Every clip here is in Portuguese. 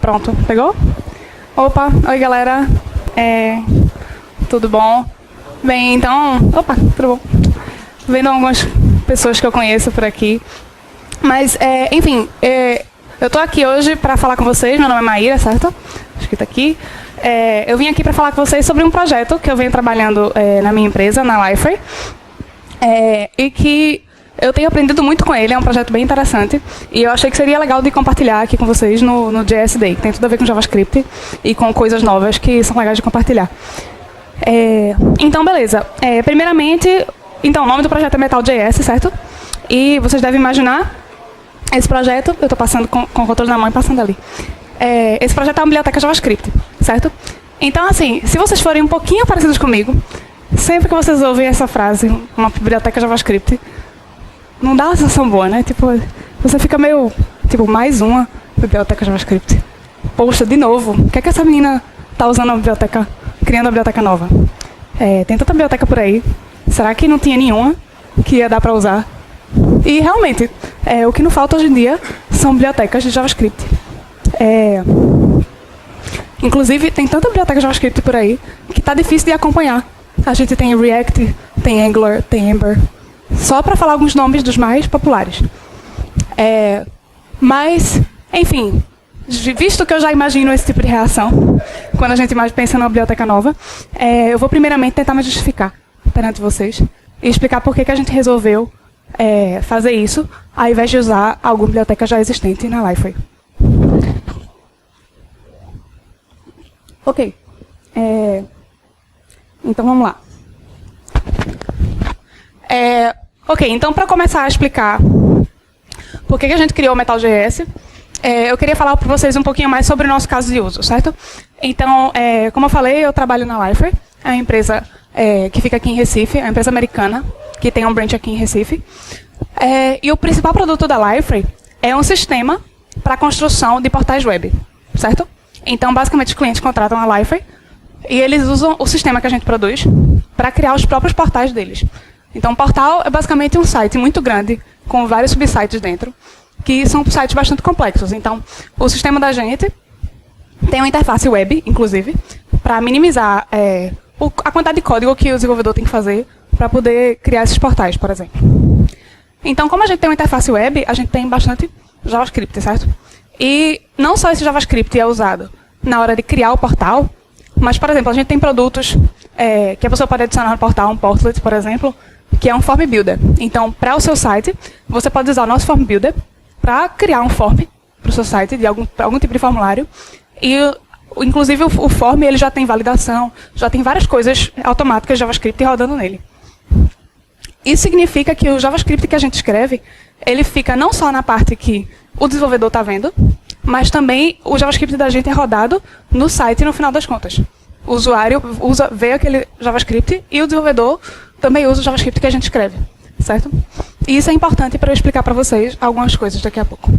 Pronto, pegou? Opa, oi galera, tudo bom? Bem, então, opa, tudo bom? Vendo algumas pessoas que eu conheço por aqui, mas, enfim, eu tô aqui hoje para falar com vocês, meu nome é Maíra, certo? Acho que tá aqui. Eu vim aqui para falar com vocês sobre um projeto que eu venho trabalhando na minha empresa, na Liferay, e que eu tenho aprendido muito com ele, é um projeto bem interessante, e eu achei que seria legal de compartilhar aqui com vocês no JS Day, que tem tudo a ver com JavaScript e com coisas novas que são legais de compartilhar. Então, beleza. Primeiramente, então, o nome do projeto é Metal.js, certo? E vocês devem imaginar esse projeto, eu estou passando com o controle na mão e passando ali. Esse projeto é uma biblioteca JavaScript, certo? Então, assim, se vocês forem um pouquinho parecidos comigo, sempre que vocês ouvem essa frase, uma biblioteca JavaScript, não dá uma sensação boa, né? Tipo, você fica meio, tipo, mais uma biblioteca JavaScript. Poxa, de novo, o que é que essa menina tá usando a biblioteca, criando a biblioteca nova? Tem tanta biblioteca por aí, será que não tinha nenhuma que ia dar para usar? E realmente, o que não falta hoje em dia são bibliotecas de JavaScript. Inclusive, tem tanta biblioteca JavaScript por aí que tá difícil de acompanhar. A gente tem React, tem Angular, tem Ember. Só para falar alguns nomes dos mais populares. Mas, enfim, visto que eu já imagino esse tipo de reação, quando a gente mais pensa numa biblioteca nova, eu vou primeiramente tentar me justificar perante vocês e explicar por que a gente resolveu fazer isso, ao invés de usar alguma biblioteca já existente na Liferay. Ok. Então, vamos lá. Ok, então para começar a explicar por que a gente criou o Metal.js, eu queria falar para vocês um pouquinho mais sobre o nosso caso de uso, certo? Então, como eu falei, eu trabalho na Liferay, é uma empresa que fica aqui em Recife, é uma empresa americana, que tem um branch aqui em Recife. E o principal produto da Liferay é um sistema para construção de portais web, certo? Então, basicamente, os clientes contratam a Liferay e eles usam o sistema que a gente produz para criar os próprios portais deles. Então, um portal é basicamente um site muito grande, com vários subsites dentro, que são sites bastante complexos. Então, o sistema da gente tem uma interface web, inclusive, para minimizar a quantidade de código que o desenvolvedor tem que fazer para poder criar esses portais, por exemplo. Então, como a gente tem uma interface web, a gente tem bastante JavaScript, certo? E não só esse JavaScript é usado na hora de criar o portal, mas, por exemplo, a gente tem produtos que a pessoa pode adicionar no portal, um portlet, por exemplo, que é um form builder. Então, para o seu site, você pode usar o nosso form builder para criar um form para o seu site, de algum tipo de formulário. E, inclusive, o form ele já tem validação, já tem várias coisas automáticas de JavaScript rodando nele. Isso significa que o JavaScript que a gente escreve, ele fica não só na parte que o desenvolvedor está vendo, mas também o JavaScript da gente é rodado no site no final das contas. O usuário vê aquele JavaScript e o desenvolvedor também usa o JavaScript que a gente escreve, certo? E isso é importante para eu explicar para vocês algumas coisas daqui a pouco.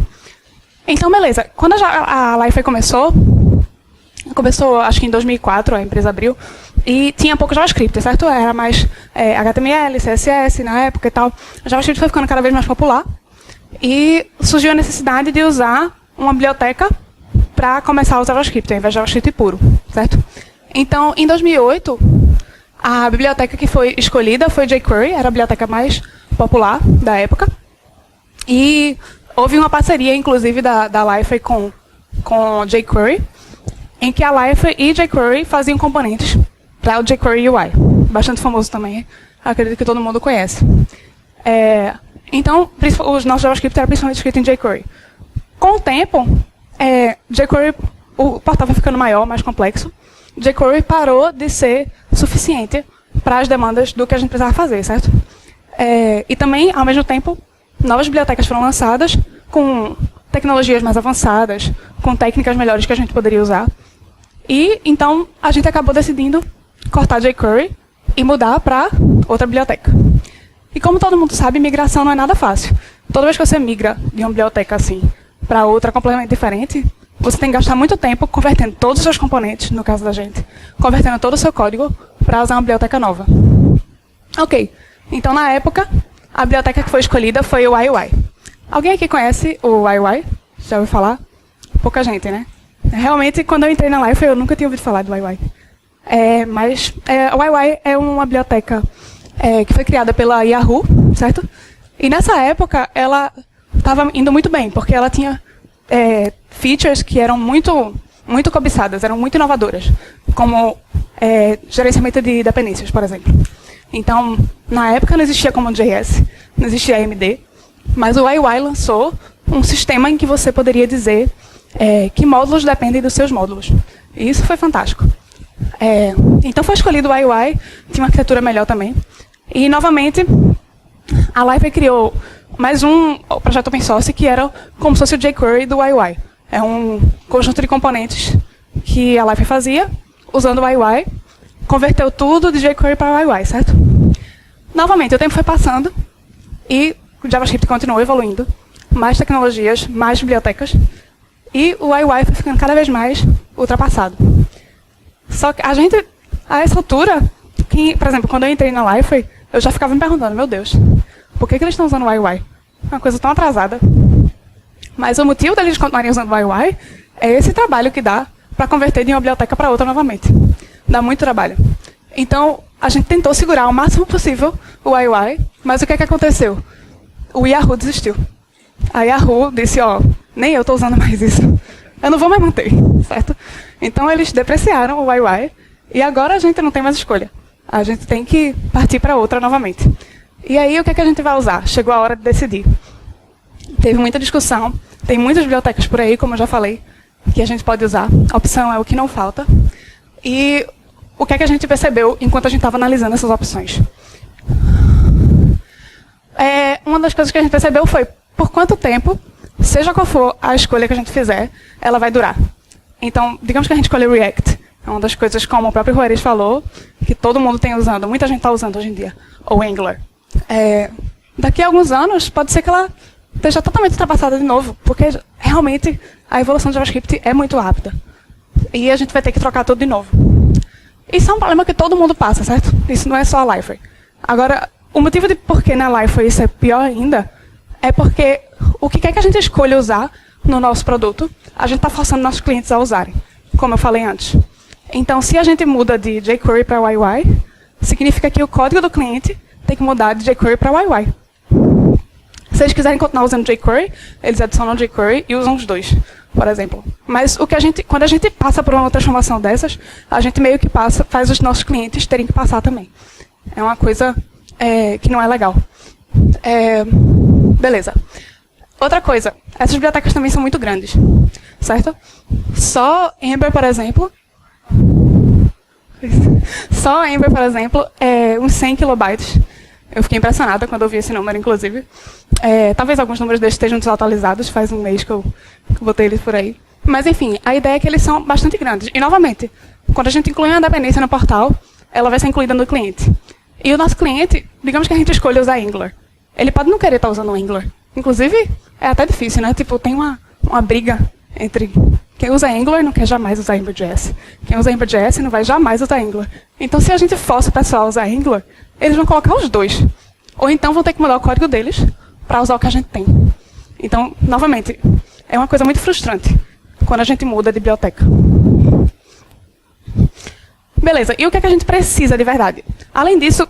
Então, beleza. Quando a Liferay começou, acho que em 2004, a empresa abriu, e tinha pouco JavaScript, certo? Era mais HTML, CSS na época e tal. O JavaScript foi ficando cada vez mais popular e surgiu a necessidade de usar uma biblioteca para começar o JavaScript, ao invés de JavaScript puro, certo? Então, em 2008, a biblioteca que foi escolhida foi jQuery, era a biblioteca mais popular da época. E houve uma parceria, inclusive, da Liferay com jQuery, em que a Liferay e jQuery faziam componentes para o jQuery UI. Bastante famoso também, acredito que todo mundo conhece. Então, o nosso JavaScript era principalmente escrito em jQuery. Com o tempo, jQuery, o portal vai ficando maior, mais complexo. jQuery parou de ser suficiente para as demandas do que a gente precisava fazer, certo? E também, ao mesmo tempo, novas bibliotecas foram lançadas com tecnologias mais avançadas, com técnicas melhores que a gente poderia usar. E, então, a gente acabou decidindo cortar jQuery e mudar para outra biblioteca. E como todo mundo sabe, migração não é nada fácil. Toda vez que você migra de uma biblioteca assim para outra completamente diferente, você tem que gastar muito tempo convertendo todos os seus componentes, no caso da gente, convertendo todo o seu código para usar uma biblioteca nova. Ok, então na época, a biblioteca que foi escolhida foi o YY. Alguém aqui conhece o YY? Já ouviu falar? Pouca gente, né? Realmente, quando eu entrei na Life, eu nunca tinha ouvido falar do YY. Mas o YY é uma biblioteca que foi criada pela Yahoo, certo? E nessa época, ela estava indo muito bem, porque ela tinha features que eram muito cobiçadas, eram muito inovadoras, como gerenciamento de dependências, por exemplo. Então, na época não existia CommonJS, não existia AMD, mas o YY lançou um sistema em que você poderia dizer que módulos dependem dos seus módulos. E isso foi fantástico. Então foi escolhido o YY, tinha uma arquitetura melhor também. E, novamente, a Live criou mais um projeto open source que era como se fosse o jQuery do YY. É um conjunto de componentes que a Live fazia, usando o YY, converteu tudo de jQuery para o YY, certo? Novamente, o tempo foi passando e o JavaScript continuou evoluindo. Mais tecnologias, mais bibliotecas. E o YY foi ficando cada vez mais ultrapassado. Só que a gente, a essa altura, por exemplo, quando eu entrei na Life, eu já ficava me perguntando, meu Deus, por que eles estão usando o YY? Uma coisa tão atrasada. Mas o motivo deles continuarem usando o YY é esse trabalho que dá para converter de uma biblioteca para outra novamente. Dá muito trabalho. Então, a gente tentou segurar o máximo possível o YY, mas o que é que aconteceu? O Yahoo desistiu. A Yahoo disse, nem eu estou usando mais isso. Eu não vou mais manter, certo? Então, eles depreciaram o YY e agora a gente não tem mais escolha. A gente tem que partir para outra novamente. E aí, o que é que a gente vai usar? Chegou a hora de decidir. Teve muita discussão, tem muitas bibliotecas por aí, como eu já falei, que a gente pode usar. A opção é o que não falta. E o que é que a gente percebeu enquanto a gente estava analisando essas opções? Uma das coisas que a gente percebeu foi por quanto tempo, seja qual for a escolha que a gente fizer, ela vai durar. Então, digamos que a gente escolheu React. É uma das coisas, como o próprio Juarez falou, que todo mundo tem usando, muita gente está usando hoje em dia, ou Angular. Daqui a alguns anos, pode ser que ela esteja totalmente ultrapassada de novo, porque realmente a evolução do JavaScript é muito rápida. E a gente vai ter que trocar tudo de novo. Isso é um problema que todo mundo passa, certo? Isso não é só a Liferay. Agora, o motivo de por que na Liferay isso é pior ainda é porque o que quer que a gente escolha usar no nosso produto, a gente está forçando nossos clientes a usarem, como eu falei antes. Então, se a gente muda de jQuery para YY, significa que o código do cliente tem que mudar de jQuery para YY. Se eles quiserem continuar usando jQuery, eles adicionam jQuery e usam os dois, por exemplo. Mas quando a gente passa por uma transformação dessas, a gente meio que faz os nossos clientes terem que passar também. É uma coisa que não é legal. Beleza. Outra coisa, essas bibliotecas também são muito grandes, certo? Só Ember, por exemplo, é uns 100 kilobytes. Eu fiquei impressionada quando eu vi esse número, inclusive. Talvez alguns números desses estejam desatualizados, faz um mês que eu botei eles por aí. Mas, enfim, a ideia é que eles são bastante grandes. E, novamente, quando a gente inclui uma dependência no portal, ela vai ser incluída no cliente. E o nosso cliente, digamos que a gente escolhe usar Angular. Ele pode não querer estar usando Angular. Inclusive, é até difícil, né? Tipo, tem uma briga entre quem usa Angular não quer jamais usar Ember.js. Quem usa Ember.js não vai jamais usar Angular. Então, se a gente força o pessoal a usar Angular, eles vão colocar os dois. Ou então vão ter que mudar o código deles para usar o que a gente tem. Então, novamente, é uma coisa muito frustrante quando a gente muda de biblioteca. Beleza, e o que é que a gente precisa de verdade? Além disso,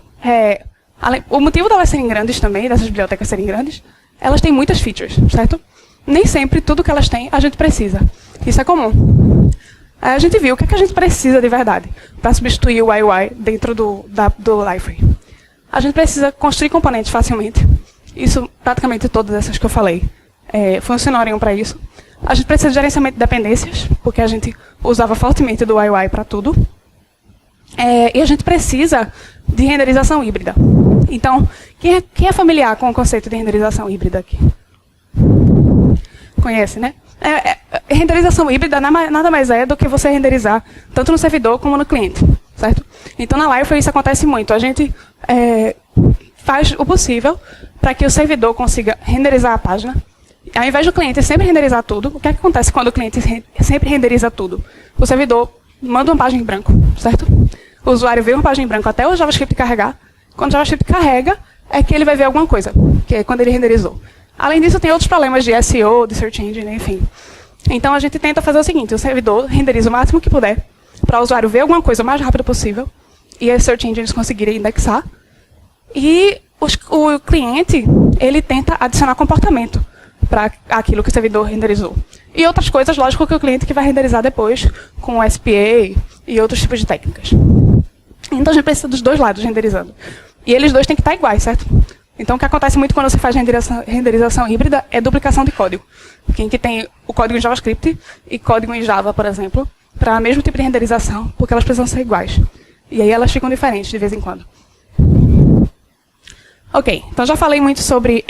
o motivo delas serem grandes também, dessas bibliotecas serem grandes, elas têm muitas features, certo? Nem sempre tudo que elas têm a gente precisa. Isso é comum. Aí a gente viu o que é que a gente precisa de verdade para substituir o YY dentro do Liferay. A gente precisa construir componentes facilmente. Isso, praticamente todas essas que eu falei, funcionariam para isso. A gente precisa de gerenciamento de dependências, porque a gente usava fortemente do YY para tudo. E a gente precisa de renderização híbrida. Então, quem é familiar com o conceito de renderização híbrida aqui? conhece, né? Renderização híbrida nada mais é do que você renderizar tanto no servidor como no cliente, certo? Então, na Liferay isso acontece muito. A gente faz o possível para que o servidor consiga renderizar a página. Ao invés do cliente sempre renderizar tudo, o que acontece quando o cliente sempre renderiza tudo? O servidor manda uma página em branco, certo? O usuário vê uma página em branco até o JavaScript carregar. Quando o JavaScript carrega, é que ele vai ver alguma coisa, que é quando ele renderizou. Além disso, tem outros problemas de SEO, de Search Engine, enfim. Então, a gente tenta fazer o seguinte, o servidor renderiza o máximo que puder, para o usuário ver alguma coisa o mais rápido possível, e as Search Engines conseguirem indexar. E o cliente, ele tenta adicionar comportamento para aquilo que o servidor renderizou. E outras coisas, lógico, que o cliente que vai renderizar depois, com o SPA e outros tipos de técnicas. Então, a gente precisa dos dois lados renderizando. E eles dois têm que estar iguais, certo? Então, o que acontece muito quando você faz renderização híbrida é duplicação de código. Quem que tem o código em JavaScript e código em Java, por exemplo, para o mesmo tipo de renderização, porque elas precisam ser iguais. E aí elas ficam diferentes de vez em quando. Ok, então já falei muito sobre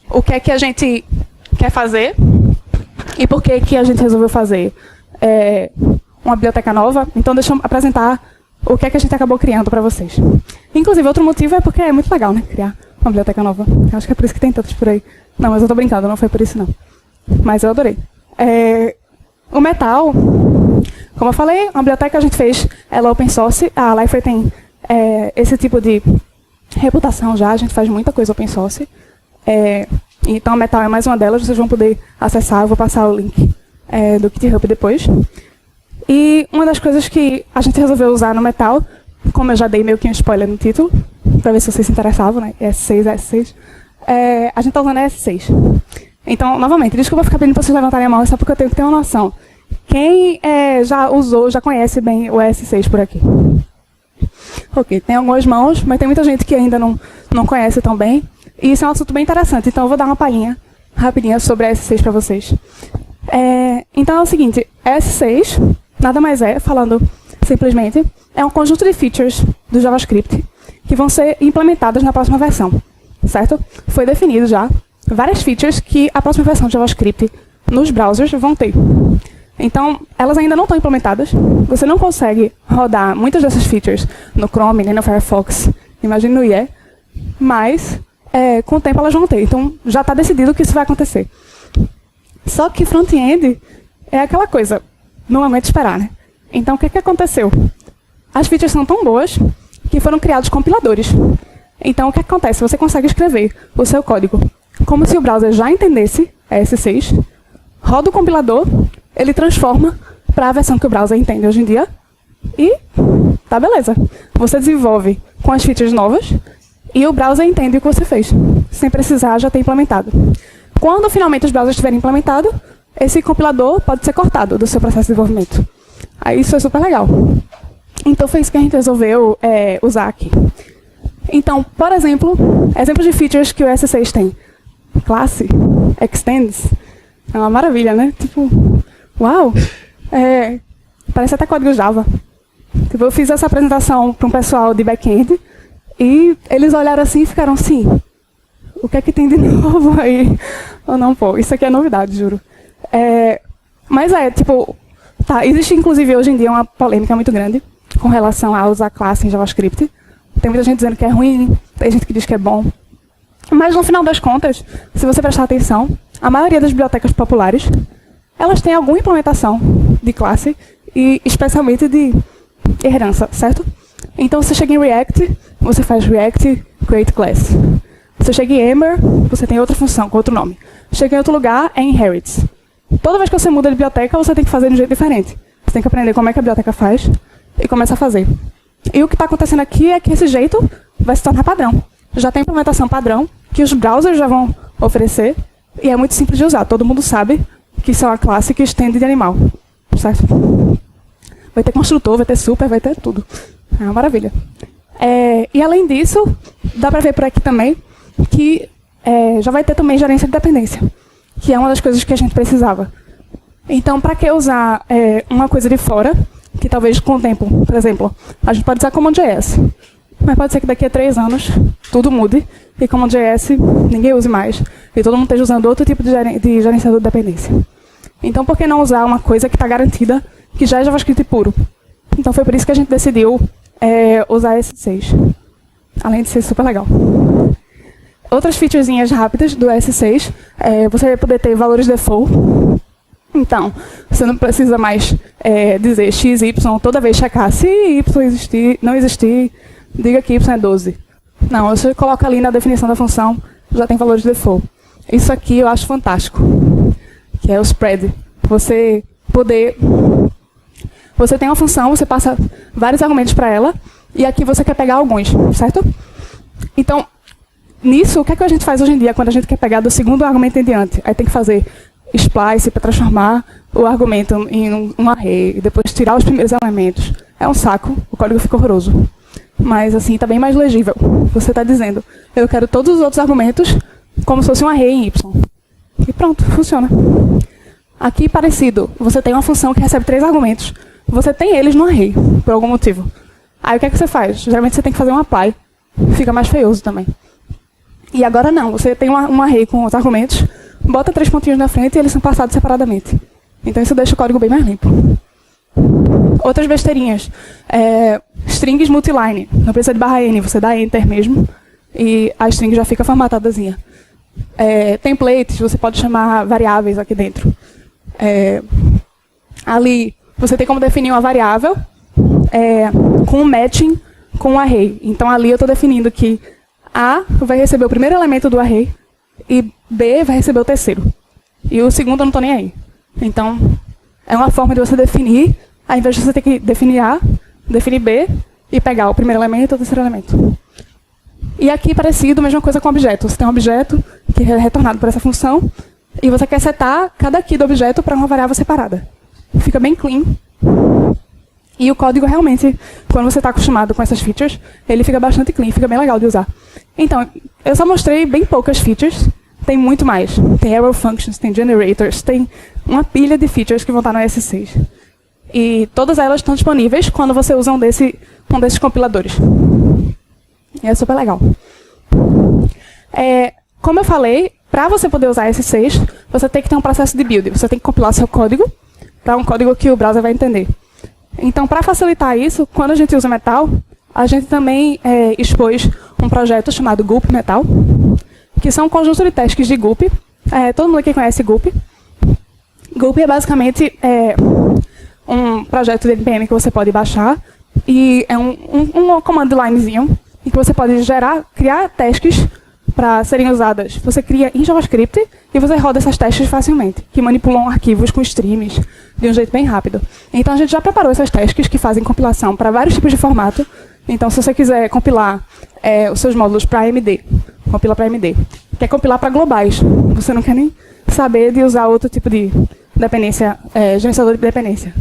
o que é que a gente quer fazer e por que que a gente resolveu fazer uma biblioteca nova. Então, deixa eu apresentar o que é que a gente acabou criando para vocês. Inclusive, outro motivo é porque é muito legal, né? Criar uma biblioteca nova. Eu acho que é por isso que tem tantos por aí. Não, mas eu tô brincando, não foi por isso, não. Mas eu adorei. O Metal, como eu falei, uma biblioteca que a gente fez, ela é open source. A Liferay tem esse tipo de reputação já, a gente faz muita coisa open source. Então, a Metal é mais uma delas, vocês vão poder acessar, eu vou passar o link do GitHub depois. E uma das coisas que a gente resolveu usar no Metal, como eu já dei meio que um spoiler no título, para ver se vocês se interessavam, né? S6, a gente está usando a S6. Então, novamente, desculpa ficar pedindo para vocês levantarem a mão, só porque eu tenho que ter uma noção. Quem já usou, já conhece bem o S6 por aqui? Ok, tem algumas mãos, mas tem muita gente que ainda não conhece tão bem. E isso é um assunto bem interessante, então eu vou dar uma palhinha rapidinha sobre a S6 para vocês. Então é o seguinte, a S6 nada mais falando simplesmente, é um conjunto de features do JavaScript que vão ser implementadas na próxima versão, certo? Foi definido já várias features que a próxima versão do JavaScript nos browsers vão ter. Então, elas ainda não estão implementadas, você não consegue rodar muitas dessas features no Chrome, nem no Firefox, imagine no IE, mas com o tempo elas vão ter, então já está decidido que isso vai acontecer. Só que front-end é aquela coisa, no momento de esperar, né? Então, o que aconteceu? As features são tão boas que foram criados compiladores. Então, o que acontece? Você consegue escrever o seu código como se o browser já entendesse S6, roda o compilador, ele transforma para a versão que o browser entende hoje em dia e tá beleza. Você desenvolve com as features novas e o browser entende o que você fez, sem precisar já ter implementado. Quando finalmente os browsers estiverem implementados, esse compilador pode ser cortado do seu processo de desenvolvimento. Aí isso é super legal. Então foi isso que a gente resolveu usar aqui. Então, por exemplo, exemplos de features que o S6 tem. Classe, extends, é uma maravilha, né? Tipo, uau! Parece até código Java. Tipo, eu fiz essa apresentação para um pessoal de back-end e eles olharam assim e ficaram assim, o que é que tem de novo aí? Ou não, pô, isso aqui é novidade, juro. Mas tipo, tá, existe inclusive hoje em dia uma polêmica muito grande com relação a usar classe em JavaScript. Tem muita gente dizendo que é ruim, tem gente que diz que é bom. Mas no final das contas, se você prestar atenção, a maioria das bibliotecas populares, elas têm alguma implementação de classe e especialmente de herança, certo? Então, se você chega em React, você faz React Create Class. Se você chega em Ember, você tem outra função, com outro nome. Chega em outro lugar, é Inherit. Toda vez que você muda de biblioteca, você tem que fazer de um jeito diferente. Você tem que aprender como é que a biblioteca faz e começa a fazer. E o que está acontecendo aqui é que esse jeito vai se tornar padrão. Já tem implementação padrão, que os browsers já vão oferecer, e é muito simples de usar. Todo mundo sabe que isso é uma classe que estende de animal, certo? Vai ter construtor, vai ter super, vai ter tudo. É uma maravilha. E além disso, dá para ver por aqui também que já vai ter também gerência de dependência, que é uma das coisas que a gente precisava. Então, para que usar uma coisa de fora, que talvez com o tempo, por exemplo, a gente pode usar Common.js. mas pode ser que daqui a 3 anos tudo mude e como o JS ninguém use mais e todo mundo esteja usando outro tipo de gerenciador de dependência. Então, por que não usar uma coisa que está garantida, que já é JavaScript puro? Então, foi por isso que a gente decidiu usar S6, além de ser super legal. Outras featurezinhas rápidas do S6, você vai poder ter valores default. Então, você não precisa mais dizer x, y, toda vez checar se y existir, não existir, diga que y é 12. Não, você coloca ali na definição da função, já tem valores default. Isso aqui eu acho fantástico, que é o spread. Você tem uma função, você passa vários argumentos para ela, e aqui você quer pegar alguns, certo? Então, nisso, o que é que a gente faz hoje em dia quando a gente quer pegar do segundo argumento em diante? Aí tem que fazer splice para transformar o argumento em um array, e depois tirar os primeiros elementos. É um saco, o código fica horroroso. Mas assim, está bem mais legível. Você está dizendo, eu quero todos os outros argumentos como se fosse um array em y. E pronto, funciona. Aqui, parecido, você tem uma função que recebe 3 argumentos. Você tem eles no array, por algum motivo. Aí o que é que você faz? Geralmente você tem que fazer um apply. Fica mais feioso também. E agora não, você tem um array com os argumentos, bota 3 pontinhos na frente e eles são passados separadamente. Então isso deixa o código bem mais limpo. Outras besteirinhas. Strings multiline. Não precisa de /n, você dá enter mesmo e a string já fica formatadazinha. Templates, você pode chamar variáveis aqui dentro. Ali você tem como definir uma variável com um matching com um array. Então ali eu estou definindo que A vai receber o primeiro elemento do array e B vai receber o terceiro. E o segundo eu não estou nem aí. Então, é uma forma de você definir, ao invés de você ter que definir A, definir B e pegar o primeiro elemento e o terceiro elemento. E aqui, parecido, a mesma coisa com objeto. Você tem um objeto que é retornado por essa função e você quer setar cada key do objeto para uma variável separada. Fica bem clean. E o código realmente, quando você está acostumado com essas features, ele fica bastante clean, fica bem legal de usar. Então, eu só mostrei bem poucas features, tem muito mais. Tem arrow functions, tem generators, tem uma pilha de features que vão estar no S6. E todas elas estão disponíveis quando você usa um desses compiladores. E é super legal. Como eu falei, para você poder usar S6, você tem que ter um processo de build. Você tem que compilar seu código para um código que o browser vai entender. Então, para facilitar isso, quando a gente usa Metal, a gente também expôs um projeto chamado Gulp Metal, que são um conjunto de tasks de Gulp. Todo mundo aqui conhece Gulp. Gulp é basicamente um projeto de NPM que você pode baixar, e é um command linezinho em que você pode criar tasks para serem usadas. Você cria em JavaScript e você roda essas tasks facilmente, que manipulam arquivos com streams de um jeito bem rápido. Então a gente já preparou essas tasks que fazem compilação para vários tipos de formato. Então se você quiser compilar os seus módulos para AMD, compila para AMD. Quer compilar para globais, você não quer nem saber de usar outro tipo de dependência, gerenciador de dependência.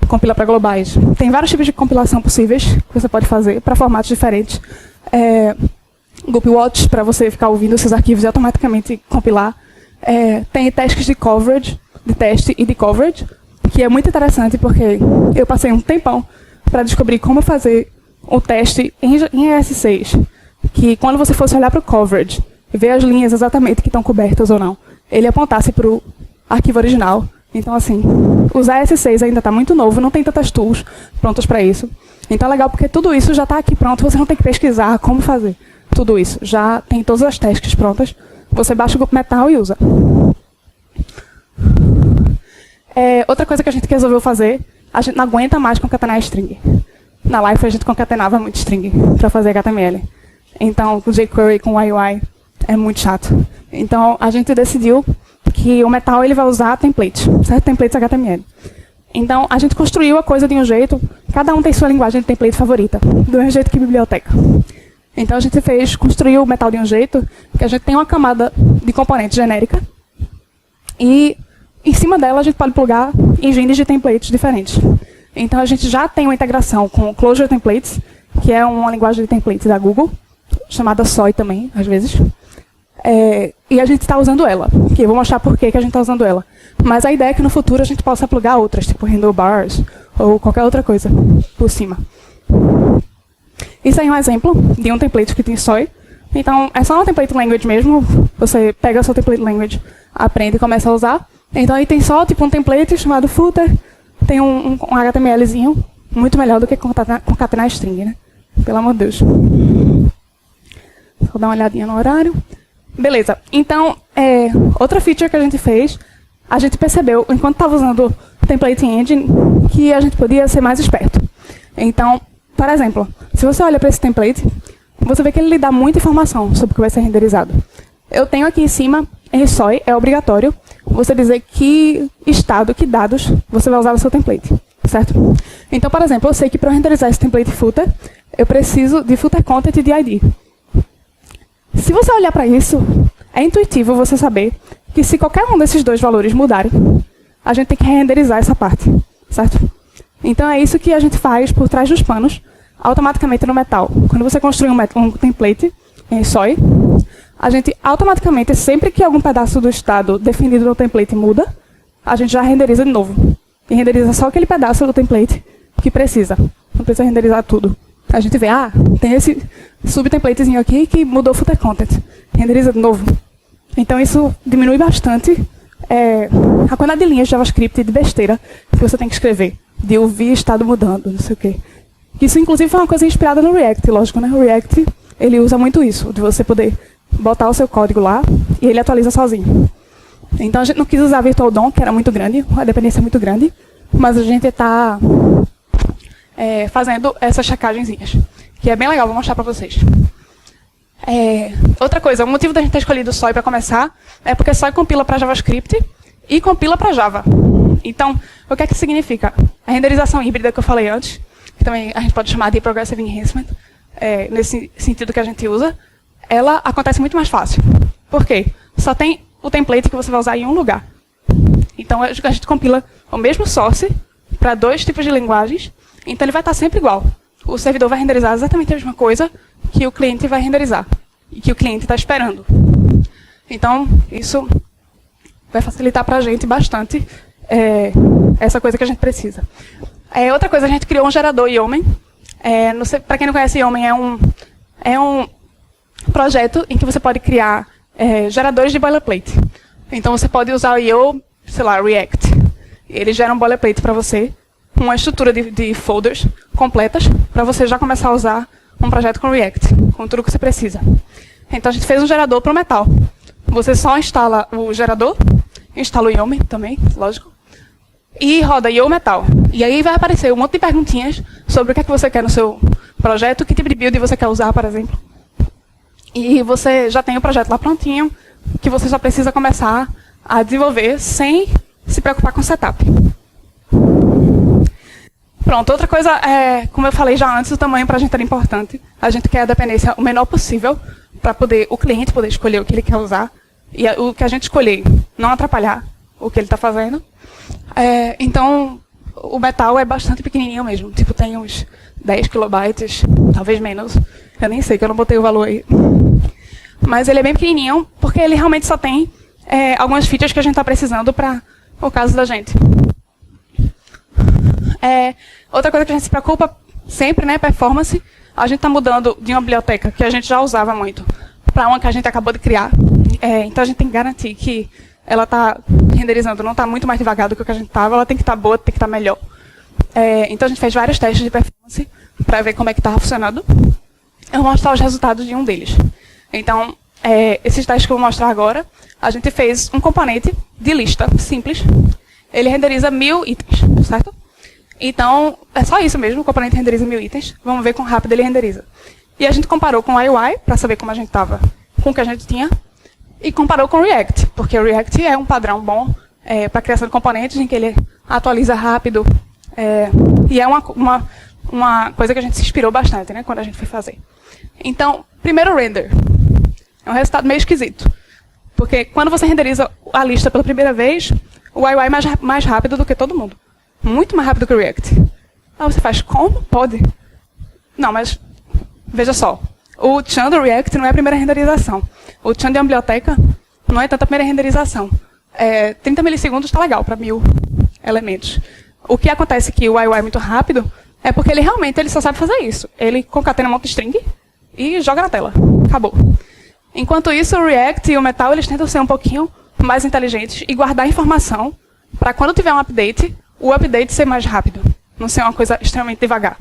Compila para globais. Tem vários tipos de compilação possíveis que você pode fazer para formatos diferentes. Gulp Watch, para você ficar ouvindo seus arquivos e automaticamente compilar. Tem tasks de coverage, de teste e de coverage, que é muito interessante porque eu passei um tempão para descobrir como fazer o teste em S6, que quando você fosse olhar para o coverage e ver as linhas exatamente que estão cobertas ou não, ele apontasse para o arquivo original. Então, assim, usar S6 ainda está muito novo, não tem tantas tools prontas para isso. Então é legal porque tudo isso já está aqui pronto, você não tem que pesquisar como fazer tudo isso. Já tem todas as tasks prontas, você baixa o Gulp Metal e usa. Outra coisa que a gente resolveu fazer, a gente não aguenta mais concatenar string. Na Life a gente concatenava muito string para fazer HTML. Então, com jQuery, com UI, é muito chato. Então, a gente decidiu que o Metal ele vai usar templates, certo? Templates HTML. Então, a gente construiu a coisa de um jeito, cada um tem sua linguagem de template favorita, do mesmo jeito que biblioteca. Então, a gente construiu o Metal de um jeito que a gente tem uma camada de componente genérica e, em cima dela, a gente pode plugar engines de templates diferentes. Então, a gente já tem uma integração com Clojure Templates, que é uma linguagem de templates da Google, chamada SOI também, às vezes. E a gente está usando ela, que eu vou mostrar por que a gente está usando ela. Mas a ideia é que no futuro a gente possa plugar outras, tipo handlebars ou qualquer outra coisa por cima. Isso aí é um exemplo de um template escrito em SOI. Então, é só uma template language mesmo. Você pega a sua template language, aprende e começa a usar. Então, aí tem só tipo um template chamado footer. Tem um HTMLzinho, muito melhor do que concatenar string, né? Pelo amor de Deus. Vou dar uma olhadinha no horário. Beleza. Então, outra feature que a gente fez, a gente percebeu, enquanto estava usando o Template Engine, que a gente podia ser mais esperto. Então, por exemplo, se você olha para esse template, você vê que ele lhe dá muita informação sobre o que vai ser renderizado. Eu tenho aqui em cima, em SOI, é obrigatório você dizer que estado, que dados você vai usar no seu template, certo? Então, por exemplo, eu sei que para renderizar esse template footer, eu preciso de footer content e de ID. Se você olhar para isso, é intuitivo você saber que se qualquer um desses dois valores mudarem, a gente tem que renderizar essa parte, certo? Então é isso que a gente faz por trás dos panos, automaticamente no Metal. Quando você construi um template em SOI, a gente automaticamente, sempre que algum pedaço do estado definido no template muda, a gente já renderiza de novo. E renderiza só aquele pedaço do template que precisa. Não precisa renderizar tudo. A gente vê, tem esse subtemplatezinho aqui que mudou o footer content. Renderiza de novo. Então isso diminui bastante a quantidade de linhas de JavaScript de besteira que você tem que escrever. De ouvir estado mudando, não sei o quê. Isso, inclusive, foi uma coisa inspirada no React, lógico, né? O React, ele usa muito isso, de você poder botar o seu código lá e ele atualiza sozinho. Então, a gente não quis usar Virtual DOM, que era muito grande, a dependência é muito grande, mas a gente está fazendo essas checagenzinhas, que é bem legal, vou mostrar para vocês. Outra coisa, o motivo da gente ter escolhido o SOI para começar é porque SOI compila para JavaScript e compila para Java. Então, o que é que significa? A renderização híbrida que eu falei antes, que também a gente pode chamar de Progressive Enhancement, nesse sentido que a gente usa, ela acontece muito mais fácil. Por quê? Só tem o template que você vai usar em um lugar. Então, a gente compila o mesmo source para dois tipos de linguagens, então ele vai estar sempre igual. O servidor vai renderizar exatamente a mesma coisa que o cliente vai renderizar, e que o cliente está esperando. Então, isso vai facilitar para a gente bastante essa coisa que a gente precisa. Outra coisa, a gente criou um gerador Yeoman. Para quem não conhece, Yeoman é um projeto em que você pode criar geradores de boilerplate. Então, você pode usar o Yo, sei lá, React. Ele gera um boilerplate para você, uma estrutura de folders completas, para você já começar a usar um projeto com React, com tudo que você precisa. Então, a gente fez um gerador para o Metal. Você só instala o gerador, instala o Yeoman também, lógico, e roda Yo Metal. E aí vai aparecer um monte de perguntinhas sobre o que é que você quer no seu projeto, que tipo de build você quer usar, por exemplo. E você já tem o projeto lá prontinho, que você só precisa começar a desenvolver sem se preocupar com setup. Pronto, outra coisa, como eu falei já antes, o tamanho para a gente era importante. A gente quer a dependência o menor possível, para o cliente poder escolher o que ele quer usar, e o que a gente escolher não atrapalhar o que ele está fazendo. Então, o Metal é bastante pequenininho mesmo. Tipo, tem uns 10 kilobytes, talvez menos. Eu nem sei, que eu não botei o valor aí. Mas ele é bem pequenininho, porque ele realmente só tem algumas features que a gente está precisando para o caso da gente. Outra coisa que a gente se preocupa sempre, né, performance. A gente está mudando de uma biblioteca que a gente já usava muito para uma que a gente acabou de criar. Então, a gente tem que garantir que ela está renderizando, não está muito mais devagar do que o que a gente estava, ela tem que estar boa, tem que estar melhor. Então, a gente fez vários testes de performance para ver como é que estava funcionando. Eu vou mostrar os resultados de um deles. Então, esses testes que eu vou mostrar agora, a gente fez um componente de lista simples. Ele renderiza 1000 itens, certo? Então, é só isso mesmo, o componente renderiza 1000 itens. Vamos ver quão rápido ele renderiza. E a gente comparou com o UI, para saber como a gente estava com o que a gente tinha, e comparou com o React, porque o React é um padrão bom para criação de componentes, em que ele atualiza rápido, e é uma coisa que a gente se inspirou bastante, né, quando a gente foi fazer. Então, primeiro o render. É um resultado meio esquisito, porque quando você renderiza a lista pela primeira vez, o UI é mais rápido do que todo mundo. Muito mais rápido que o React. Aí você faz, como? Pode? Não, mas veja só. O chan do React não é a primeira renderização. O chan de uma biblioteca não é tanto a primeira renderização. 30 milissegundos está legal para 1000 elementos. O que acontece que o UI é muito rápido é porque ele só sabe fazer isso. Ele concatena um monte de string e joga na tela. Acabou. Enquanto isso, o React e o Metal, eles tentam ser um pouquinho mais inteligentes e guardar informação para quando tiver um update, o update ser mais rápido. Não ser uma coisa extremamente devagar.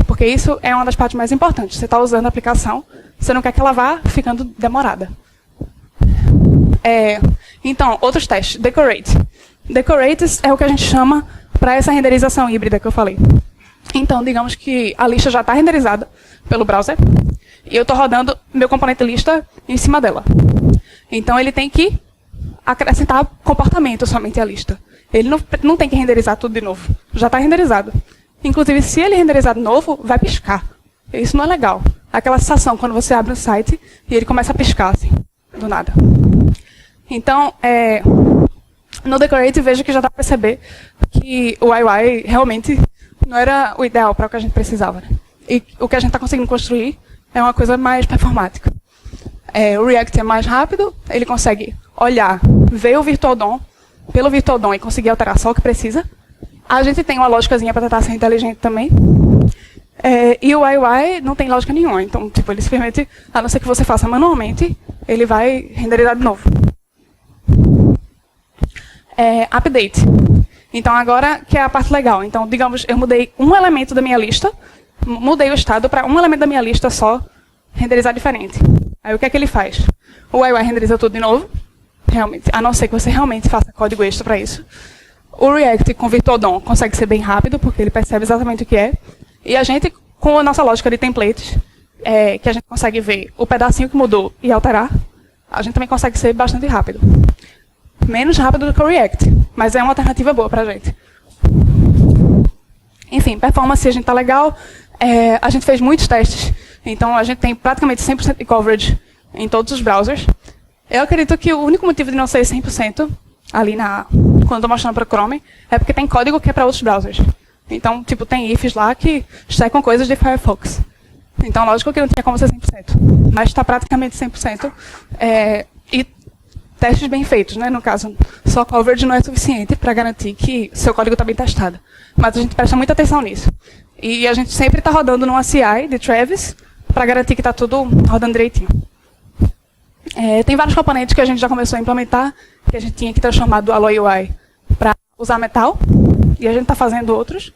Porque isso é uma das partes mais importantes. Você está usando a aplicação, você não quer que ela vá ficando demorada. Então, outros testes. Decorate. Decorate é o que a gente chama para essa renderização híbrida que eu falei. Então, digamos que a lista já está renderizada pelo browser e eu estou rodando meu componente lista em cima dela. Então, ele tem que acrescentar comportamento somente à lista. Ele não tem que renderizar tudo de novo. Já está renderizado. Inclusive, se ele renderizar de novo, vai piscar. Isso não é legal. Aquela sensação quando você abre um site e ele começa a piscar, assim, do nada. Então, no Decorate, veja que já dá para perceber que o UI realmente não era o ideal para o que a gente precisava. Né? E o que a gente está conseguindo construir é uma coisa mais performática. O React é mais rápido, ele consegue olhar, ver o Virtual DOM, pelo Virtual DOM e conseguir alterar só o que precisa. A gente tem uma lógicazinha para tentar ser inteligente também. E o UI não tem lógica nenhuma. Então, tipo, ele simplesmente, a não ser que você faça manualmente, ele vai renderizar de novo. Update. Então, agora que é a parte legal. Então, digamos, eu mudei um elemento da minha lista, mudei o estado para um elemento da minha lista só renderizar diferente. Aí, o que é que ele faz? O UI renderiza tudo de novo, realmente, a não ser que você realmente faça código extra para isso. O React com Virtual DOM consegue ser bem rápido, porque ele percebe exatamente o que é. E a gente, com a nossa lógica de templates, que a gente consegue ver o pedacinho que mudou e alterar, a gente também consegue ser bastante rápido. Menos rápido do que o React, mas é uma alternativa boa para a gente. Enfim, performance a gente está legal. A gente fez muitos testes, então a gente tem praticamente 100% de coverage em todos os browsers. Eu acredito que o único motivo de não ser 100% ali quando estou mostrando para o Chrome é porque tem código que é para outros browsers. Então, tipo, tem ifs lá que checam coisas de Firefox. Então, lógico que não tinha como ser 100%, mas está praticamente 100%. E testes bem feitos, né? No caso, só coverage não é suficiente para garantir que seu código está bem testado. Mas a gente presta muita atenção nisso. E a gente sempre está rodando numa CI de Travis para garantir que está tudo rodando direitinho. Tem vários componentes que a gente já começou a implementar, que a gente tinha que transformar do Alloy UI para usar Metal, e a gente está fazendo outros.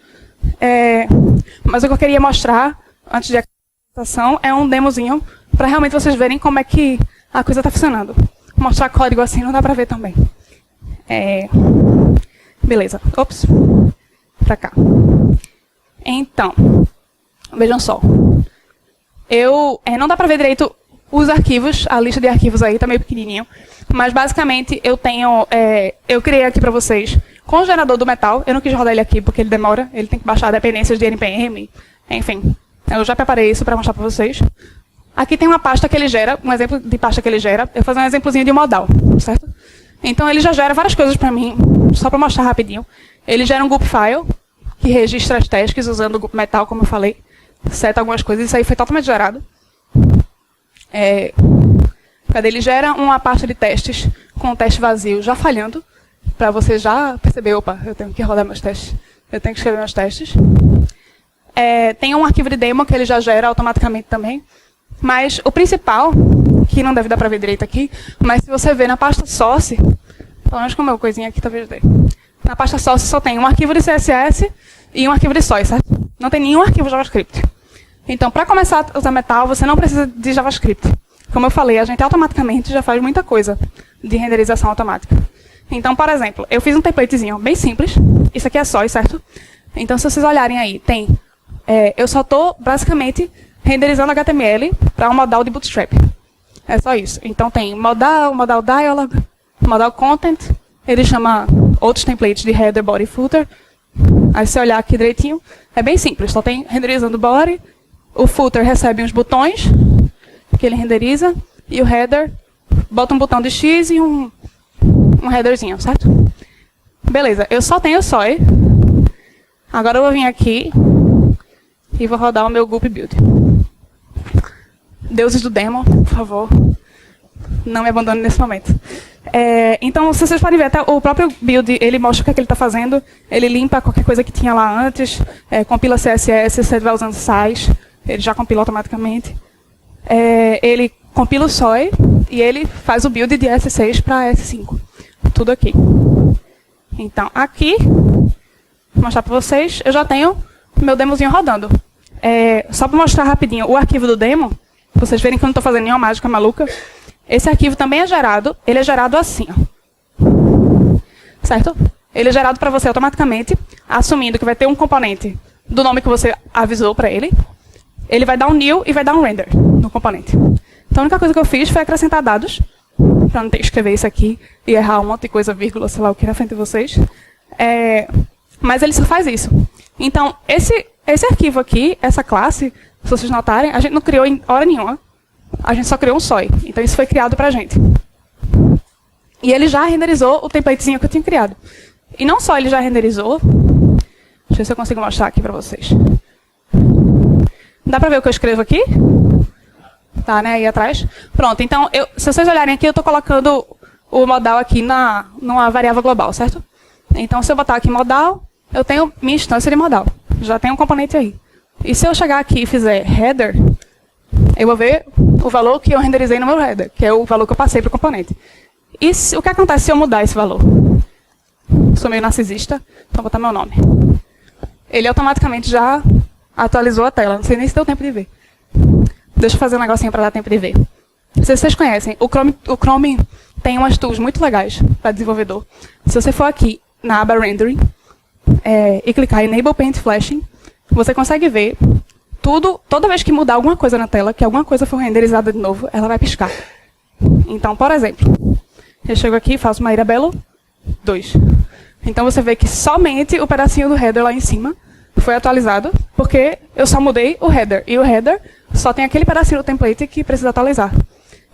Mas o que eu queria mostrar, antes de apresentação, é um demozinho, para realmente vocês verem como é que a coisa está funcionando. Mostrar código assim não dá para ver também. Beleza. Ops. Para cá. Então, vejam só. Não dá para ver direito os arquivos, a lista de arquivos aí está meio pequenininho, mas basicamente eu criei aqui para vocês com o gerador do Metal. Eu não quis rodar ele aqui porque ele demora, ele tem que baixar dependências de NPM, enfim. Eu já preparei isso para mostrar para vocês. Aqui tem uma pasta que ele gera, um exemplo de pasta que ele gera. Eu vou fazer um exemplozinho de modal, certo? Então ele já gera várias coisas para mim, só para mostrar rapidinho. Ele gera um group file que registra as tasks usando o group Metal, como eu falei, seta algumas coisas, isso aí foi totalmente gerado. Cadê? Ele gera uma pasta de testes com um teste vazio já falhando, para você já perceber, opa, eu tenho que rodar meus testes, eu tenho que escrever meus testes. Tem um arquivo de demo que ele já gera automaticamente também, mas o principal, que não deve dar para ver direito aqui, mas se você ver na pasta source, pelo menos com o meu coisinha aqui talvez dê, na pasta source só tem um arquivo de CSS e um arquivo de soy, certo? Não tem nenhum arquivo JavaScript. Então, para começar a usar Metal, você não precisa de JavaScript. Como eu falei, a gente automaticamente já faz muita coisa de renderização automática. Então, por exemplo, eu fiz um templatezinho bem simples. Isso aqui é soy, certo? Então, se vocês olharem aí, eu só estou, basicamente, renderizando HTML para um modal de Bootstrap. É só isso. Então, tem modal, modal dialog, modal content. Ele chama outros templates de header, body e footer. Aí, se você olhar aqui direitinho, é bem simples. Só tem renderizando o body. O footer recebe uns botões que ele renderiza. E o header bota um botão de X e um headerzinho, certo? Beleza, eu só tenho soy. Agora eu vou vir aqui e vou rodar o meu Gulp Build. Deuses do demo, por favor, não me abandone nesse momento. Então, vocês podem ver, até o próprio build, ele mostra o que, é que ele está fazendo, ele limpa qualquer coisa que tinha lá antes, compila CSS, se você estiver usando SAIS, ele já compila automaticamente. Ele compila o SOI e ele faz o build de S6 para S5. Tudo aqui. Então, aqui, vou mostrar para vocês, eu já tenho meu demozinho rodando. Só para mostrar rapidinho o arquivo do demo, para vocês verem que eu não estou fazendo nenhuma mágica maluca. Esse arquivo também é gerado, ele é gerado assim, ó. Certo? Ele é gerado para você automaticamente, assumindo que vai ter um componente do nome que você avisou para ele. Ele vai dar um new e vai dar um render no componente. Então, a única coisa que eu fiz foi acrescentar dados, para não ter que escrever isso aqui e errar um monte de coisa, vírgula, sei lá o que, na frente de vocês. Mas ele só faz isso. Então, esse arquivo aqui, essa classe, se vocês notarem, a gente não criou em hora nenhuma. A gente só criou um SOI. Então, isso foi criado para a gente. E ele já renderizou o templatezinho que eu tinha criado. E não só ele já renderizou. Deixa eu ver se eu consigo mostrar aqui para vocês. Dá para ver o que eu escrevo aqui? Tá, né? Aí atrás. Pronto. Então, se vocês olharem aqui, eu estou colocando o modal aqui numa variável global, certo? Então, se eu botar aqui modal, eu tenho minha instância de modal. Já tem um componente aí. E se eu chegar aqui e fizer header, eu vou ver o valor que eu renderizei no meu header, que é o valor que eu passei para o componente. E o que acontece se eu mudar esse valor? Sou meio narcisista, então vou botar meu nome. Ele automaticamente já atualizou a tela, não sei nem se deu tempo de ver. Deixa eu fazer um negocinho para dar tempo de ver. Se vocês conhecem, o Chrome tem umas tools muito legais para desenvolvedor. Se você for aqui na aba Rendering e clicar em Enable Paint Flashing, você consegue ver tudo, toda vez que mudar alguma coisa na tela, que alguma coisa for renderizada de novo, ela vai piscar. Então, por exemplo, eu chego aqui e faço uma Irabelo 2. Então, você vê que somente o pedacinho do header lá em cima foi atualizado, porque eu só mudei o header. E o header só tem aquele pedacinho do template que precisa atualizar.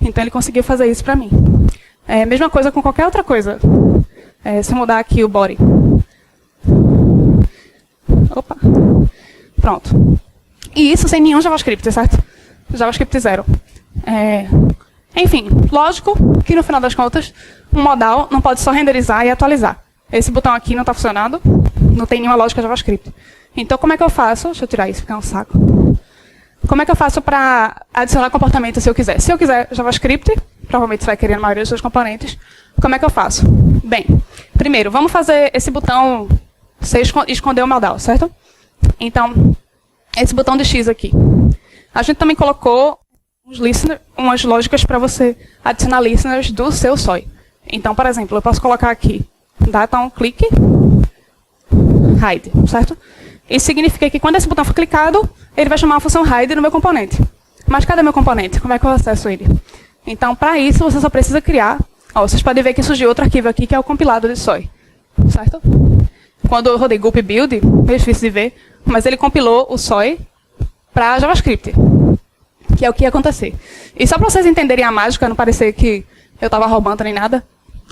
Então, ele conseguiu fazer isso para mim. Mesma coisa com qualquer outra coisa. Se eu mudar aqui o body. Opa. Pronto. E isso sem nenhum JavaScript, certo? JavaScript 0. Enfim, lógico que no final das contas, um modal não pode só renderizar e atualizar. Esse botão aqui não está funcionando, não tem nenhuma lógica JavaScript. Então, como é que eu faço? Deixa eu tirar isso, porque é um saco. Como é que eu faço para adicionar comportamento se eu quiser? Se eu quiser JavaScript, provavelmente você vai querer na maioria dos seus componentes, como é que eu faço? Bem, primeiro, vamos fazer esse botão esconder o modal, certo? Então, esse botão de X aqui. A gente também colocou umas lógicas para você adicionar listeners do seu SOI. Então, por exemplo, eu posso colocar aqui data on click hide, certo? Isso significa que quando esse botão for clicado, ele vai chamar a função hide no meu componente. Mas cadê meu componente? Como é que eu acesso ele? Então, para isso, você só precisa criar... vocês podem ver que surgiu outro arquivo aqui, que é o compilado de SOI. Certo? Quando eu rodei gulp build, meio difícil de ver, mas ele compilou o SOI para JavaScript, que é o que ia acontecer. E só para vocês entenderem a mágica, não parecer que eu estava roubando nem nada,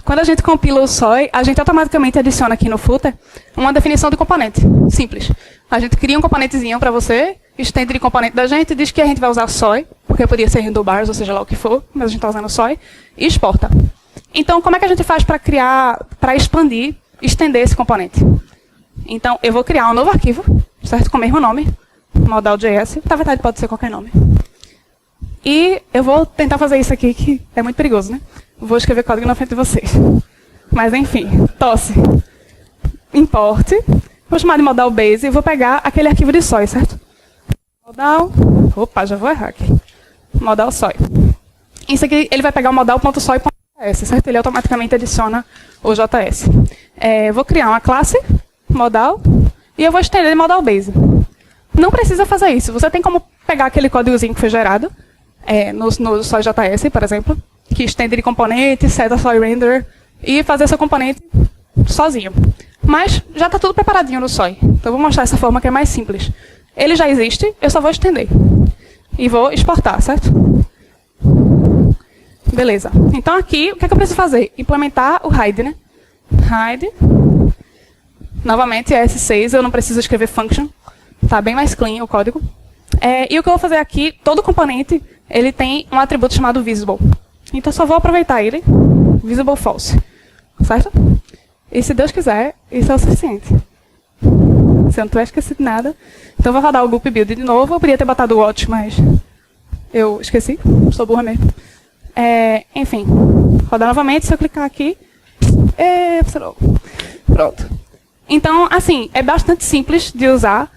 quando a gente compila o SOI, a gente automaticamente adiciona aqui no footer uma definição de componente. Simples. A gente cria um componentezinho para você, estende de componente da gente, diz que a gente vai usar SOI, porque podia ser handlebars, ou seja lá o que for, mas a gente está usando SOI, e exporta. Então, como é que a gente faz para criar, para expandir, estender esse componente? Então, eu vou criar um novo arquivo, certo? Com o mesmo nome, modal.js. Na verdade, pode ser qualquer nome. E eu vou tentar fazer isso aqui, que é muito perigoso, né? Vou escrever código na frente de vocês. Mas, enfim, tosse. Import. Vou chamar de modal base e vou pegar aquele arquivo de SOI, certo? Modal. Opa, já vou errar aqui. Modal SOI. Isso aqui, ele vai pegar o modal.soi.js, certo? Ele automaticamente adiciona o JS. Vou criar uma classe, modal, e eu vou estender de modal base. Não precisa fazer isso. Você tem como pegar aquele códigozinho que foi gerado, no SOI.js, por exemplo, que estende de componente, seta SOI render, e fazer seu componente sozinho. Mas já está tudo preparadinho no SOI. Então, eu vou mostrar essa forma que é mais simples. Ele já existe, eu só vou estender. E vou exportar, certo? Beleza. Então, aqui, o que é que eu preciso fazer? Implementar o hide, né? Hide. Novamente, é S6, eu não preciso escrever function. Está bem mais clean o código. E o que eu vou fazer aqui, todo componente, ele tem um atributo chamado visible. Então, só vou aproveitar ele. visible false, certo? E se Deus quiser, isso é o suficiente. Se eu não tiver esquecido nada, então eu vou rodar o loop build de novo. Eu podia ter botado o watch, mas eu esqueci, sou burra mesmo. Enfim, rodar novamente, se eu clicar aqui, funcionou. Pronto. Então, assim, é bastante simples de usar.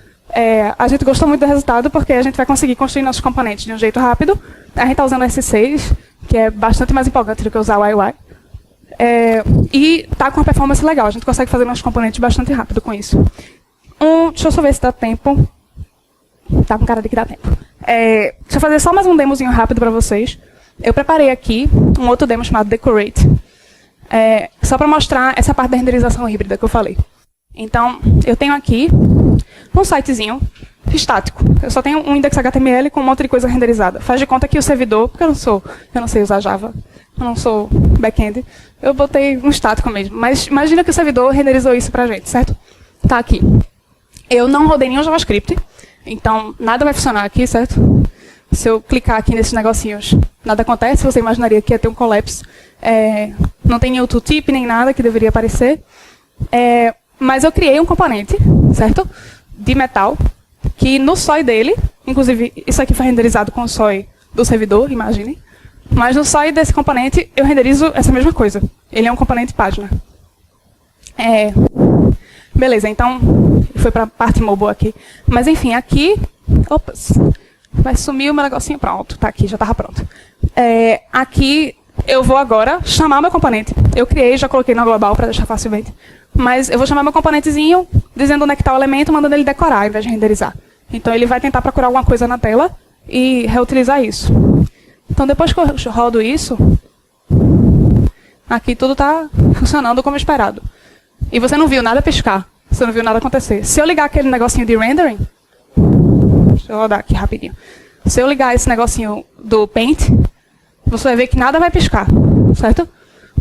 A gente gostou muito do resultado porque a gente vai conseguir construir nossos componentes de um jeito rápido. A gente está usando o S6, que é bastante mais empolgante do que usar o UI. E está com uma performance legal. A gente consegue fazer nossos componentes bastante rápido com isso. Deixa eu só ver se dá tempo. Tá com cara de que dá tempo. Deixa eu fazer só mais um demozinho rápido para vocês. Eu preparei aqui um outro demo chamado Decorate. Só para mostrar essa parte da renderização híbrida que eu falei. Então, eu tenho aqui um sitezinho estático. Eu só tenho um index HTML com um monte de coisa renderizada. Faz de conta que o servidor, porque eu não sei usar Java, eu não sou back-end, eu botei um estático mesmo. Mas imagina que o servidor renderizou isso pra gente, certo? Tá aqui. Eu não rodei nenhum JavaScript, então nada vai funcionar aqui, certo? Se eu clicar aqui nesses negocinhos, nada acontece. Você imaginaria que ia ter um collapse. Não tem nenhum tooltip, nem nada que deveria aparecer. Mas eu criei um componente, certo? De metal, que no SOI dele, inclusive isso aqui foi renderizado com o SOI do servidor, imaginem. Mas no SOI desse componente, eu renderizo essa mesma coisa. Ele é um componente página. Beleza, então, foi para a parte mobile aqui. Mas enfim, aqui... Opas, vai sumir o meu negocinho. Pronto, tá aqui, já estava pronto. Aqui eu vou agora chamar meu componente. Eu criei, já coloquei no global para deixar facilmente. Mas eu vou chamar meu componentezinho, dizendo onde é que está o elemento, mandando ele decorar, ao invés de renderizar. Então ele vai tentar procurar alguma coisa na tela e reutilizar isso. Então depois que eu rodo isso, aqui tudo está funcionando como esperado. E você não viu nada piscar, você não viu nada acontecer. Se eu ligar aquele negocinho de rendering, deixa eu rodar aqui rapidinho. Se eu ligar esse negocinho do Paint, você vai ver que nada vai piscar, certo?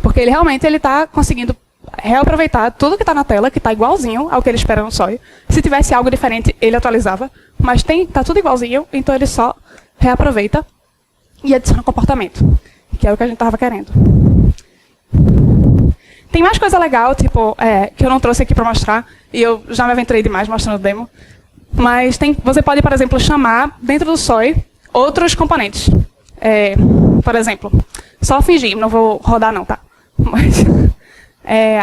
Porque ele realmente está conseguindo reaproveitar tudo que está na tela, que está igualzinho ao que ele espera no SOI. Se tivesse algo diferente, ele atualizava. Mas está tudo igualzinho, então ele só reaproveita e adiciona comportamento, que é o que a gente estava querendo. Tem mais coisa legal, tipo, que eu não trouxe aqui para mostrar, e eu já me aventurei demais mostrando o demo. Mas você pode, por exemplo, chamar dentro do SOI outros componentes. Por exemplo, só fingir, não vou rodar não, tá? Mas...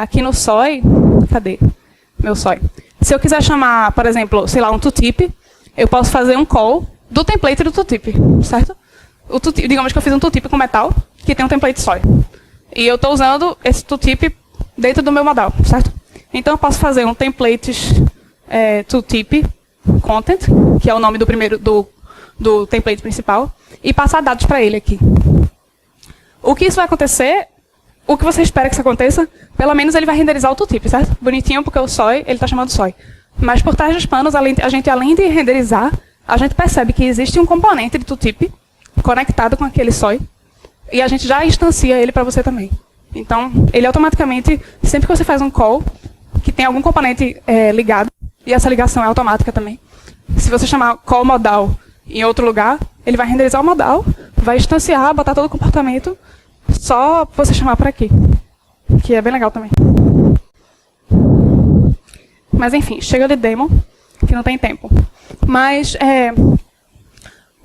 aqui no SOI, cadê meu SOI? Se eu quiser chamar, por exemplo, sei lá, um tooltip, eu posso fazer um call do template do tooltip, certo? Digamos que eu fiz um tooltip com metal, que tem um template SOI. E eu estou usando esse tooltip dentro do meu modal, certo? Então eu posso fazer um templates tooltip content, que é o nome do template principal, e passar dados para ele aqui. O que isso vai acontecer... O que você espera que isso aconteça, pelo menos ele vai renderizar o tooltip, certo? Bonitinho, porque o SOI, ele está chamando SOI. Mas por trás dos panos, a gente, além de renderizar, a gente percebe que existe um componente de tooltip conectado com aquele SOI, e a gente já instancia ele para você também. Então, ele automaticamente, sempre que você faz um call, que tem algum componente ligado, e essa ligação é automática também, se você chamar call modal em outro lugar, ele vai renderizar o modal, vai instanciar, botar todo o comportamento, só você chamar por aqui, que é bem legal também. Mas enfim, chega de demo, que não tem tempo. Mas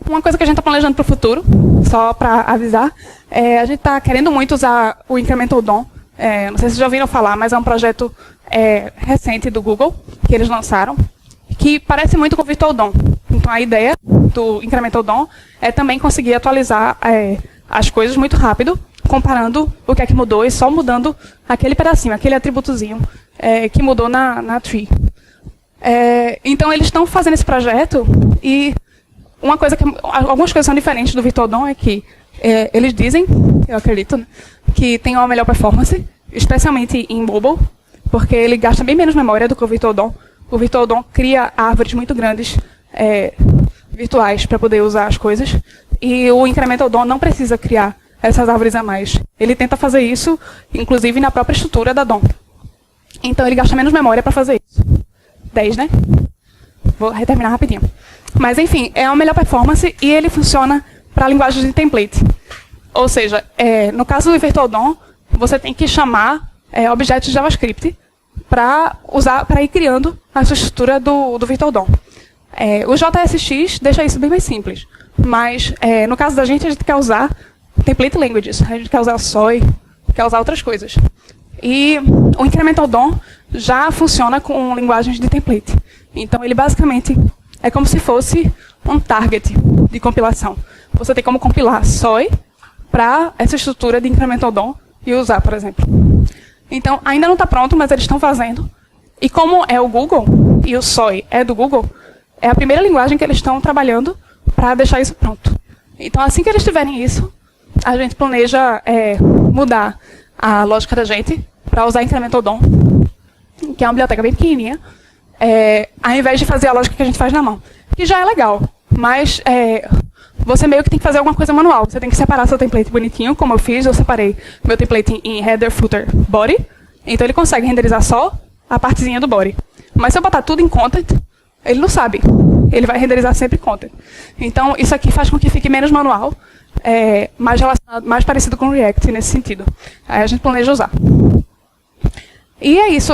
uma coisa que a gente está planejando para o futuro, só para avisar, a gente está querendo muito usar o Incremental DOM. Não sei se vocês já ouviram falar, mas é um projeto recente do Google, que eles lançaram, que parece muito com o Virtual DOM. Então a ideia do Incremental DOM é também conseguir atualizar as coisas muito rápido, comparando o que é que mudou e só mudando aquele pedacinho, aquele atributozinho que mudou na tree. Então, eles estão fazendo esse projeto e algumas coisas são diferentes do Virtual DOM é que eles dizem, eu acredito, né, que tem uma melhor performance, especialmente em mobile, porque ele gasta bem menos memória do que o Virtual DOM. O Virtual DOM cria árvores muito grandes virtuais para poder usar as coisas, e o Incremental DOM não precisa criar essas árvores a mais. Ele tenta fazer isso, inclusive, na própria estrutura da DOM. Então, ele gasta menos memória para fazer isso. 10, né? Vou terminar rapidinho. Mas, enfim, é a melhor performance e ele funciona para linguagens de template. Ou seja, no caso do Virtual DOM, você tem que chamar objetos de JavaScript para ir criando a sua estrutura do Virtual DOM. O JSX deixa isso bem mais simples, mas no caso da gente, a gente quer usar template languages, a gente quer usar SOI, quer usar outras coisas. E o Incremental DOM já funciona com linguagens de template. Então, ele basicamente é como se fosse um target de compilação. Você tem como compilar SOI para essa estrutura de Incremental DOM e usar, por exemplo. Então, ainda não está pronto, mas eles estão fazendo. E como é o Google, e o SOI é do Google, é a primeira linguagem que eles estão trabalhando para deixar isso pronto. Então, assim que eles tiverem isso, a gente planeja mudar a lógica da gente para usar Incremental DOM, que é uma biblioteca bem pequenininha, ao invés de fazer a lógica que a gente faz na mão. Que já é legal, mas você meio que tem que fazer alguma coisa manual. Você tem que separar seu template bonitinho, como eu fiz. Eu separei meu template em header, footer, body. Então ele consegue renderizar só a partezinha do body. Mas se eu botar tudo em content, ele não sabe. Ele vai renderizar sempre content. Então isso aqui faz com que fique menos manual, mais parecido com o React nesse sentido. Aí a gente planeja usar. E é isso.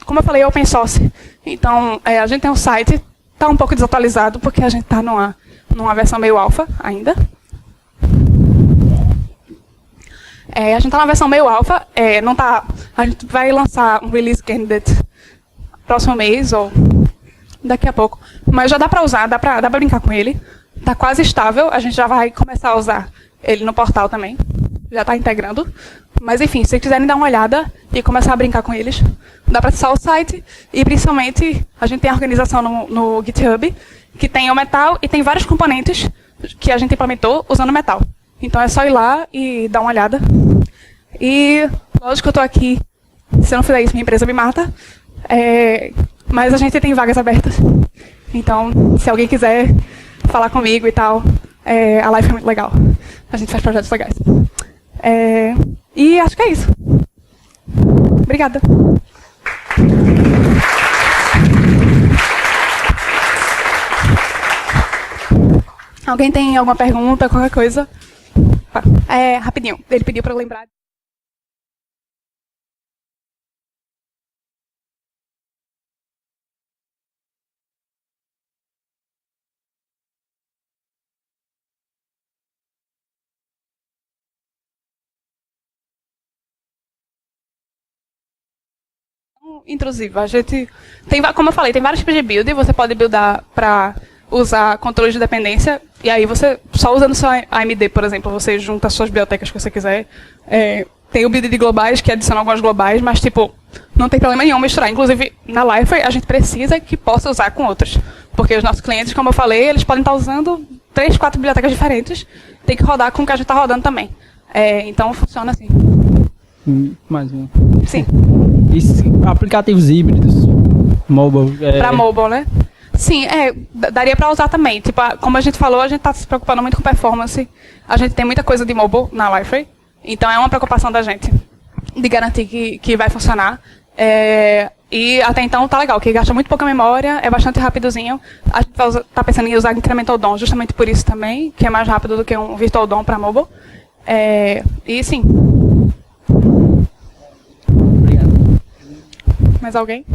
Como eu falei, é open source. Então a gente tem um site, está um pouco desatualizado, porque a gente está numa versão meio alpha ainda. A gente está na versão meio alpha, a gente vai lançar um release candidate próximo mês ou daqui a pouco. Mas já dá para usar, dá para brincar com ele. Está quase estável, a gente já vai começar a usar ele no portal também. Já está integrando. Mas enfim, se vocês quiserem dar uma olhada e começar a brincar com eles, dá para acessar o site. E principalmente, a gente tem a organização no GitHub, que tem o Metal e tem vários componentes que a gente implementou usando o Metal. Então é só ir lá e dar uma olhada. E lógico que eu estou aqui, se eu não fizer isso, minha empresa me mata. Mas a gente tem vagas abertas. Então, se alguém quiser falar comigo e tal, a Life é muito legal. A gente faz projetos legais. E acho que é isso. Obrigada. Alguém tem alguma pergunta, qualquer coisa? Rapidinho. Ele pediu para eu lembrar. Intrusiva. A gente tem, como eu falei, tem vários tipos de build. Você pode buildar para usar controle de dependência, e aí você, só usando seu AMD, por exemplo, você junta as suas bibliotecas que você quiser. Tem o build de globais, que adiciona algumas globais, mas tipo, não tem problema nenhum misturar. Inclusive, na Liferay, a gente precisa que possa usar com outros. Porque os nossos clientes, como eu falei, eles podem estar usando 3, 4 bibliotecas diferentes, tem que rodar com o que a gente está rodando também. Então, funciona assim. Mais um. Sim. E aplicativos híbridos, mobile. Para mobile, né? Sim, daria para usar também. Tipo, como a gente falou, a gente está se preocupando muito com performance. A gente tem muita coisa de mobile na Liferay. Então, é uma preocupação da gente de garantir que vai funcionar. E até então tá legal, que gasta muito pouca memória, é bastante rapidozinho. A gente está pensando em usar Incremental DOM justamente por isso também, que é mais rápido do que um Virtual DOM para mobile. E sim. Obrigado. Mais alguém?